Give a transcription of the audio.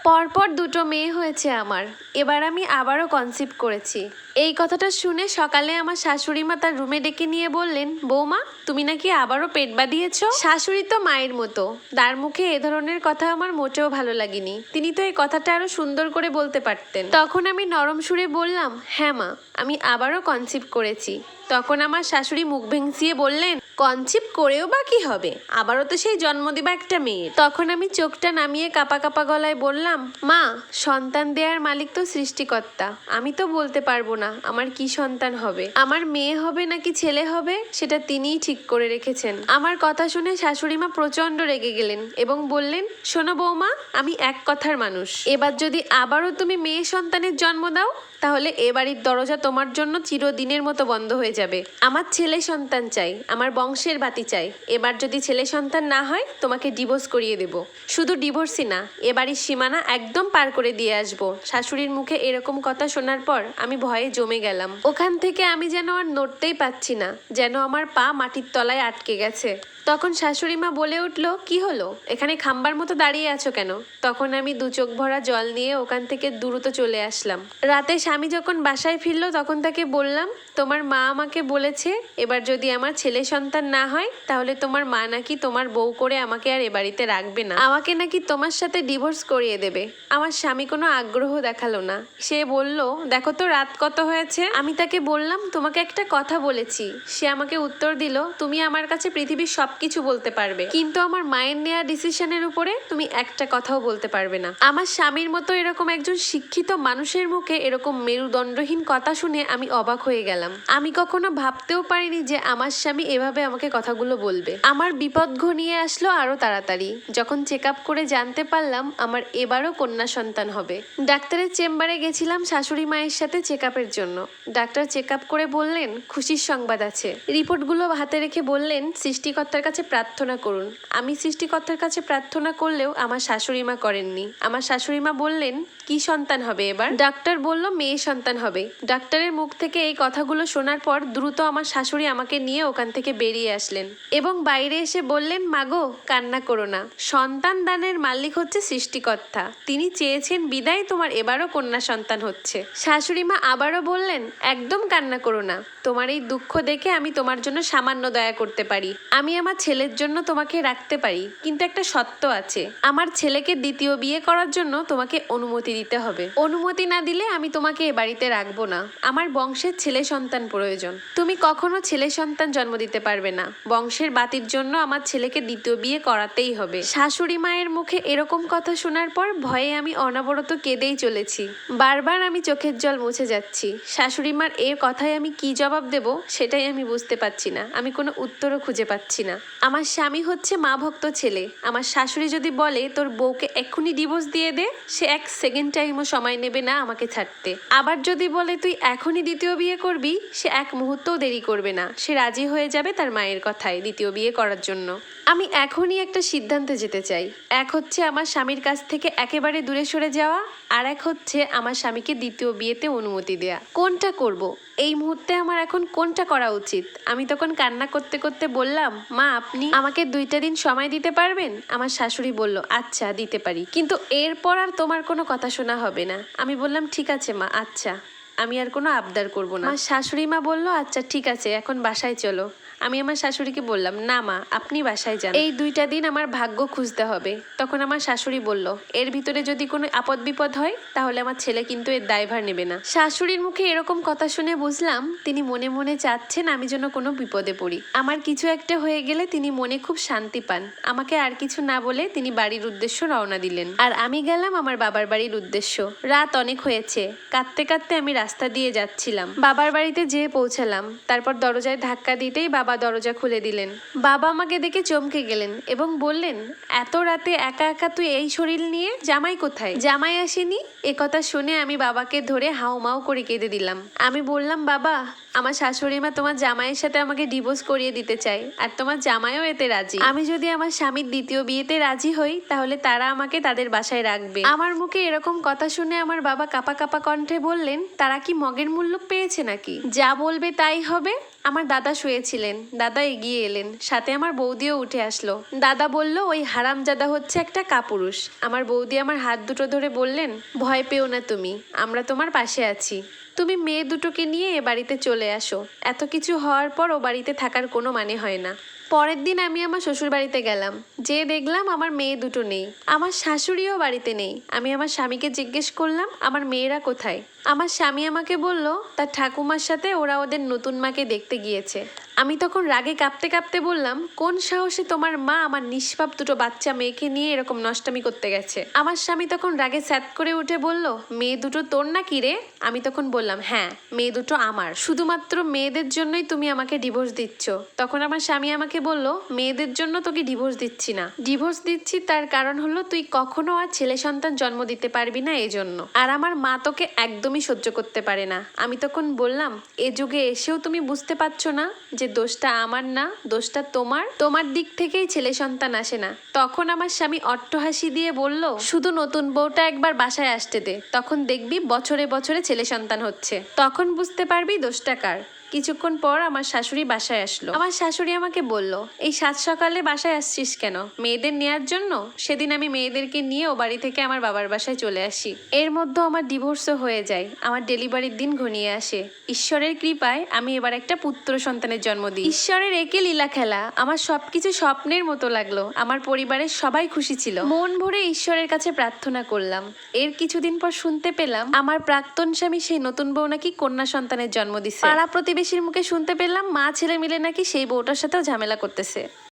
পরপর দুটো মেয়ে হয়েছে আমার, এবার আমি আবারও কনসিভ করেছি। এই কথাটা শুনে সকালে আমার শাশুড়ি মা তার রুমে ডেকে নিয়ে বললেন, বৌমা তুমি নাকি আবারও পেট বাঁধিয়েছ। শাশুড়ি তো মায়ের মতো, তার মুখে এ ধরনের কথা আমার মোটেও ভালো লাগেনি। তিনি তো এই কথাটা আরো সুন্দর করে বলতে পারতেন। তখন আমি নরম সুরে বললাম, হ্যাঁ মা, আমি আবারও কনসিভ করেছি। তখন আমার শাশুড়ি মুখ ভেঙচিয়ে বললেন, কনসিভ করেও বা কি হবে, আবারও তো সেই জন্ম দেবা একটা মেয়ে। তখন আমি চোখটা নামিয়ে কাপা কাপা গলায় বললাম, মা সন্তান দেওয়ার মালিক তো সৃষ্টিকর্তা, আমি তো বলতে পারবো না আমার কি সন্তান হবে, আমার মেয়ে হবে নাকি ছেলে হবে সেটা তিনিই ঠিক করে রেখেছেন। আমার কথা শুনে শাশুড়ি মা প্রচন্ড রেগে গেলেন এবং বললেন, শোনো বৌমা, আমি এক কথার মানুষ, এবার যদি আবারও তুমি মেয়ে সন্তানের জন্ম দাও তাহলে এ বাড়ির দরজা তোমার জন্য চিরদিনের মতো বন্ধ হয়ে যাবে। আমার ছেলে সন্তান চাই, আমার বংশের বাতি চাই। এবার যদি ছেলে সন্তান না হয় তোমাকে ডিভোর্স করিয়ে দেব। শুধু ডিভোর্সই না, এ বাড়ির সীমানা একদম পার করে দিয়ে আসবো। শাশুড়ির মুখে এরকম কথা শোনার পর আমি ভয়ে জমে গেলাম। ওখান থেকে আমি যেন আর নড়তেই পাচ্ছি না, যেন আমার পা মাটির তলায় আটকে গেছে। তখন শাশুড়ি মা বলে উঠল, কি হলো, এখানে খাম্বার মতো দাঁড়িয়ে আছো কেন? তখন আমি দু চোখ ভরা জল নিয়ে ওখান থেকে দ্রুত চলে আসলাম। রাতে স্বামী যখন বাসায় ফিরলো তখন তাকে বললাম, তোমার মা আমাকে বলেছে এবার যদি আমার ছেলে সন্তান না হয় তাহলে তোমার মা নাকি তোমার বউ করে আমাকে আর এ বাড়িতে রাখবে না, আমাকে নাকি তোমার সাথে ডিভোর্স করিয়ে দেবে। আমার স্বামী কোনো আগ্রহ দেখালো না, সে বলল, দেখো তো রাত কত হয়েছে। আমি তাকে বললাম, তোমাকে একটা কথা বলেছি। সে আমাকে উত্তর দিল, তুমি আমার কাছে পৃথিবীর সবকিছু বলতে পারবে, কিন্তু আমার মায়ের নেওয়া ডিসিশনের উপরে তুমি একটা কথাও বলতে পারবে না। আমার স্বামীর মতো এরকম একজন শিক্ষিত মানুষের মুখে এরকম মেরুদণ্ডহীন কথা শুনে আমি অবাক হয়ে গেলাম। আমি কখনো ভাবতেও পারিনি যে আমার স্বামী এভাবে আমাকে কথাগুলো বলবে। আমার বিপদ ঘনিয়ে আসলো আরো তাড়াতাড়ি যখন চেক আপ করে জানতে পারলাম আমার এবারও কন্যা সন্তান হবে। ডাক্তারের চেম্বারে গেছিলাম শাশুড়ি মায়ের সাথে চেক আপের জন্য। ডাক্তার চেক আপ করে বললেন, খুশির সংবাদ আছে। রিপোর্টগুলো হাতে রেখে বললেন, সৃষ্টিকর্তার কাছে প্রার্থনা করুন। আমি সৃষ্টিকর্তার কাছে প্রার্থনা করলেও আমার শাশুড়ি মা করেননি। আমার শাশুড়ি মা বললেন, কি সন্তান হবে এবার? ডাক্তার বলল, মেয়ে সন্তান হবে। ডাক্তারের মুখ থেকে এই কথাগুলো শোনার পর দ্রুত আমার শাশুড়ি আমাকে নিয়ে ওখান থেকে বেরিয়ে আসলেন এবং বাইরে এসে বললেন, মাগো কান্না করো না, সন্তান দানের মালিক হচ্ছে সৃষ্টিকর্তা, তিনি চেয়েছেন বিদায় তোমার এবারও কন্যা সন্তান হচ্ছে। শাশুড়ি মা আবারও বললেন, একদম কান্না করো না, তোমার এই দুঃখ দেখে আমি তোমার জন্য সামান্য দয়া করতে পারি। আমি আমার ছেলের জন্য তোমাকে রাখতে পারি, কিন্তু একটা শর্ত আছে, আমার ছেলেকে দ্বিতীয় বিয়ে করার জন্য তোমাকে অনুমতি দিতে হবে। অনুমতি না দিলে আমি তোমাকে এ বাড়িতে রাখবো না। আমার বংশের ছেলে সন্তান প্রয়োজন, তুমি কখনো ছেলে সন্তান জন্ম দিতে পারবে না। বংশের বাতির জন্য আমার ছেলেকে দ্বিতীয় বিয়ে করাতেই হবে। শাশুড়ি মায়ের মুখে এরকম কথা শোনার পর ভয়ে আমি অনবরত কেঁদেই চলেছি। বারবার আমি চোখের জল মুছে যাচ্ছি। শাশুড়ি মার এর কথায় আমি কি জবাব দেব সেটাই আমি বুঝতে পারছি না, আমি কোনো উত্তরও খুঁজে পাচ্ছি না। আমার স্বামী হচ্ছে মা ভক্ত ছেলে। আমার শাশুড়ি যদি বলে তোর বউকে এক্ষুনি ডিভোর্স দিয়ে দে, সে এক সেকেন্ড টাইমও সময় নেবে না আমাকে ছাড়তে। আবার যদি বলে তুই এখনই দ্বিতীয় বিয়ে করবি, সে এক মুহূর্তও দেরি করবে না, সে রাজি হয়ে যাবে তার মায়ের কথায় দ্বিতীয় বিয়ে করার জন্য। আমি এখনই একটা সিদ্ধান্তে যেতে চাই। এক হচ্ছে আমার স্বামীর কাছ থেকে একেবারে দূরে সরে যাওয়া, আর এক হচ্ছে আমার স্বামীকে দ্বিতীয় বিয়েতে অনুমতি দেয়া। কোনটা করব? এই মুহূর্তে আমার এখন কোনটা করা উচিত? আমি তখন কান্না করতে করতে বললাম, মা আপনি আমাকে 2টা দিন সময় দিতে পারবেন? আমার শাশুড়ি বলল, আচ্ছা দিতে পারি, কিন্তু এরপর আর তোমার কোনো কথা শোনা হবে না। আমি বললাম, ঠিক আছে মা, আচ্ছা, আমি আর কোনো আবদার করব না। আমার শাশুড়ি মা বলল, আচ্ছা ঠিক আছে, এখন বাসায় চলো। আমি আমার শাশুড়িকে বললাম, না মা, আপনি বাসায় যান, এই 2টা দিন আমার ভাগ্য খুঁজতে হবে। তখন আমার শাশুড়ি বলল, এর ভিতরে যদি কোনো আপদ বিপদ হয় তাহলে আমার ছেলে কিন্তু এর দায়ভার নেবে না। শাশুড়ির মুখে এরকম কথা শুনে বুঝলাম তিনি মনে মনে চাচ্ছেন আমি যেন কোনো বিপদে পড়ি। আমার কিছু একটা হয়ে গেলে তিনি মনে খুব শান্তি পান। আমাকে আর কিছু না বলে তিনি বাড়ির উদ্দেশ্য রওনা দিলেন, আর আমি গেলাম আমার বাবার বাড়ির উদ্দেশ্য। রাত অনেক হয়েছে, কাঁদতে কাঁদতে আমি রাস্তা দিয়ে যাচ্ছিলাম। বাবার বাড়িতে যেয়ে পৌঁছালাম, তারপর দরজায় ধাক্কা দিতেই বাবা দরজা খুলে দিলেন। বাবা আমাকে দেখে চমকে গেলেন এবং বললেন, এত রাতে একা একা তুই এই শরীর নিয়ে? জামাই কোথায়? জামাই আসেনি? কথা শুনে আমি বাবাকে ধরে হাউমাউ করে কেঁদে দিলাম। আমি বললাম, বাবা আমার শাশুড়ি মা তোমার জামাইয়ের সাথে আমাকে ডিভোর্স করিয়ে দিতে চায়, আর তোমার জামাইও এতে রাজি। আমি যদি আমার স্বামীর দ্বিতীয় বিয়েতে রাজি হই তাহলে তারা আমাকে তাদের বাসায় রাখবে। আমার মুখে এরকম কথা শুনে আমার বাবা কাপা কাপা কণ্ঠে বললেন, তারা কি মগের মূল্য পেয়েছে নাকি? যা বলবে তাই হবে। আমার দাদা শুয়েছিলেন, দাদা এগিয়ে এলেন, সাথে আমার বৌদিও উঠে আসলো। দাদা বলল, ওই হারামজাদা হচ্ছে একটা কাপুরুষ। আমার বৌদি আমার হাত দুটো ধরে বললেন, ভয় পেও না তুমি, আমরা তোমার পাশে আছি। তুমি মেয়ে দুটোকে নিয়ে এ বাড়িতে চলে আসো। এত কিছু হওয়ার পর ও বাড়িতে থাকার কোনো মানে হয় না। পরের দিন আমি আমার শ্বশুর বাড়িতে গেলাম, যে দেখলাম আমার মেয়ে দুটো নেই, আমার শাশুড়িও বাড়িতে নেই। আমি আমার স্বামীকে জিজ্ঞেস করলাম, আমার মেয়েরা কোথায়? আমার স্বামী আমাকে বলল, তার ঠাকুমার সাথে ওরা ওদের নতুন মাকে দেখতে গিয়েছে। আমি তখন রাগে কাঁপতে কাঁপতে বললাম, কোন সাহসে তোমার মা আমার নিষ্পাপ দুটো বাচ্চা মেয়েকে নিয়ে এরকম নষ্টামি করতে গেছে? আমার স্বামী তখন রাগে স্যাত করে উঠে বলল, মেয়ে দুটো তোর না কি রে? আমি তখন বললাম, হ্যাঁ, মেয়ে দুটো আমার, শুধুমাত্র মেয়েদের জন্যই তুমি আমাকে ডিভোর্স দিচ্ছ। তখন আমার স্বামী আমাকে বলল, মেয়েদের জন্য তোকে ডিভোর্স দিচ্ছি না, ডিভোর্স দিচ্ছি তার কারণ হলো তুই কখনো আর ছেলে সন্তান জন্ম দিতে পারবি না এই জন্য, আর আমার মা তোকে একদমই সহ্য করতে পারে না। আমি তখন বললাম, এ যুগে এসেও তুমি বুঝতে পারছো না যে দোষটা আমার না, দোষটা তোমার, তোমার দিক থেকেই ছেলে সন্তান আসে না। তখন আমার স্বামী অট্টহাসি দিয়ে বলল, শুধু নতুন বউটা একবার বাসায় আসতে দে, তখন দেখবি বছরে বছরে ছেলে সন্তান হচ্ছে, তখন বুঝতে পারবি দোষটা কার। কিছুক্ষণ পর আমার শাশুড়ি বাসায় আসলো। আমার শাশুড়ি আমাকে বলল, এই সাত সকালে বাসায় আসছিস কেন? মেয়েদের নেয়ার জন্য? সেদিন আমি মেয়েদেরকে নিয়ে ও বাড়ি থেকে আমার বাবার বাসায় চলে আসি। এর মধ্যে আমার ডিভোর্সও হয়ে যায়, আমার ডেলিভারির দিন ঘনিয়ে আসে। ঈশ্বরের কৃপায় আমি এবার একটা পুত্র সন্তানের জন্ম দিই। ঈশ্বরের একে লীলা খেলা, আমার সবকিছু স্বপ্নের মতো লাগলো। আমার পরিবারের সবাই খুশি ছিল, মন ভরে ঈশ্বরের কাছে প্রার্থনা করলাম। এর কিছুদিন পর শুনতে পেলাম আমার প্রাক্তন স্বামী সেই নতুন বউ নাকি কন্যা সন্তানের জন্ম দিছে। পাড়া প্রতিবেশীর মুখে শুনতে পেলাম মা ছেলে মিলে নাকি সেই বউটার সাথেও ঝামেলা করতেছে।